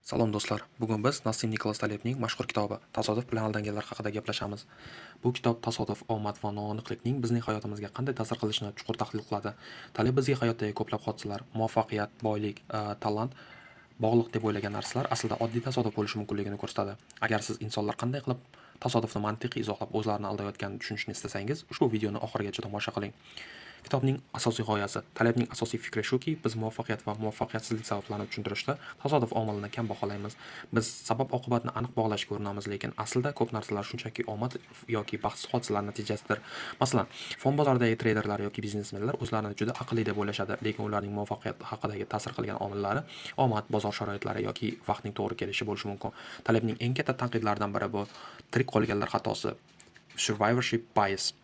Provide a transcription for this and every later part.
Salom do'stlar. Bugun biz Nassim Nikolas Talebning mashhur kitobi Tasodif bilan aldanganlar haqida gaplashamiz. Bu kitob tasodif, omad va noaniqlikning bizning hayotimizga qanday ta'sir qilishini chuqur tahlil qiladi. Taleb bizga hayotdagi ko'plab hodisalar, muvaffaqiyat, boylik, talant, bog'liq deb o'ylagan narsalar aslida oddiy tasodif bo'lishi mumkinligini ko'rsatadi. Agar siz insonlar qanday qilib tasodifni mantiqiy izohlab o'zlarini aldayotganini tushunishni istasangiz, ushbu videoni oxirigacha tomosha qiling. Kitobning asosiy g'oyasi, Talebning asosiy fikri shuki, biz muvaffaqiyat va muvaffaqiyatsizlik sabablarini tushuntirishda tasodif omilini kam baholaymiz. Biz sabab-oqibatni aniq bog'lashga urinamiz, lekin aslida ko'p narsalar shunchaki omad yoki baxtsiz hodisalar natijasidir. Masalan, fond bozoridagi treyderlar yoki biznesmenlar o'zlarini juda aqlli deb o'ylashadi, lekin ularning muvaffaqiyat haqidagi ta'sir qilgan omillari omad, bozor sharoitlari yoki vaqtning to'g'ri kelishi bo'lishi mumkin. Talebning eng katta tanqidlaridan biri bu tirik qolganlar xatosi, survivorship bias.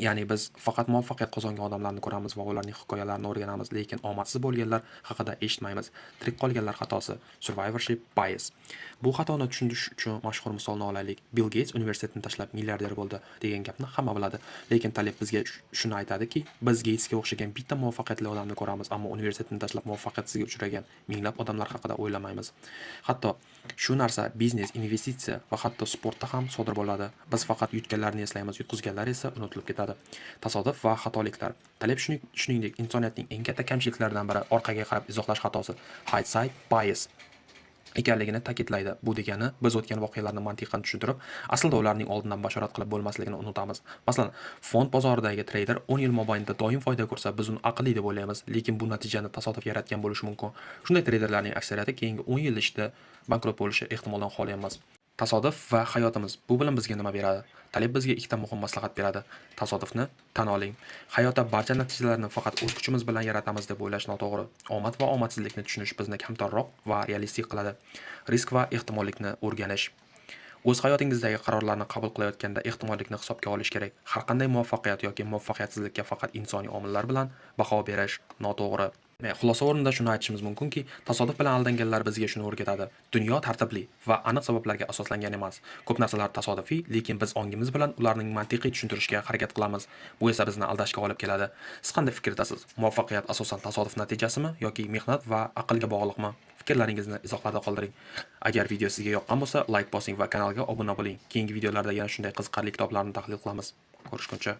Ya'ni biz faqat muvaffaqiyat qozongan odamlarni ko'ramiz va ularning hikoyalarini o'rganamiz, lekin omadsiz bo'lganlar haqida eshitmaymiz. Tirik qolganlar xatosi, survivorship bias. Bu xatoni tushunish uchun mashhur misolni olaylik. Bill Gates universitetni tashlab milliarder bo'ldi degan gapni hamma biladi, lekin Taleb bizga shuni aytadiki, biz Gatesga o'xshagan bitta muvaffaqiyatli odamni ko'ramiz, ammo universitetni tashlab muvaffaqiyatsizlikka uchragan minglab odamlar haqida o'ylamaymiz. Hatto shu narsa biznes, investitsiya va hatto sportda ham sodir bo'ladi. Biz faqat yutganlarni eslaymiz, yutqizganlar esa unutilib ketadi. Tasodif va xatoliklar. Taleb shuningdek insoniyatning eng katta kamchiliklaridan biri orqaga qarab izohlash xatosi, hindsight bias ekanligini ta'kidlaydi. Bu degani biz o'tgan voqealarni mantiqan tushuntirib, aslida ularning oldindan bashorat qilib bo'lmasligini unutamiz. Masalan, fond bozoridagi treyder 10 yil mobaynida doim foyda ko'rsa, biz uni aqlli deb o'ylaymiz, lekin bu natijani tasodif yaratgan bo'lishi mumkin. Shunday treyderlarning aksariyati keyingi 10 yil ichida bankrot bo'lishi ehtimoldan xoli emas. Tasodif va hayotimiz. Bu bilan bizga nima beradi? Taleb bizga ikkita muhim maslahat beradi. Tasodifni tan oling. Hayotda barcha natijalarni faqat o'z kuchimiz bilan yaratamiz deb o'ylash noto'g'ri. Omad va omadsizlikni tushunish bizni kamtarroq va realistik qiladi. Risk va ehtimollikni o'rganish. O'z hayotingizdagi qarorlarni qabul qilayotganda ehtimollikni hisobga olish kerak. Har qanday muvaffaqiyat yoki muvaffaqiyatsizlikka faqat insoniy omillar bilan baho berish noto'g'ri. Xulosa o'rnida shuni aytishimiz mumkinki, tasodif bilan aldanganlar bizga shuni o'rgatadi. Dunyo tartibli va aniq sabablarga asoslangan emas. Ko'p narsalar tasodifiy, lekin biz ongimiz bilan ularning mantiqiy tushuntirishga harakat qilamiz. Bu esa bizni aldashga olib keladi. Siz qanday fikrdasiz? Muvaffaqiyat asosan tasodif natijasimi yoki mehnat va aqlga bog'liqmi? Fikrlaringizni izohlarda qoldiring. Agar video sizga yoqqan bo'lsa, like bosing va kanalga obuna bo'ling. Keyingi videolarda yana shunday qiziqarli kitoblarni tahlil qilamiz. Ko'rishguncha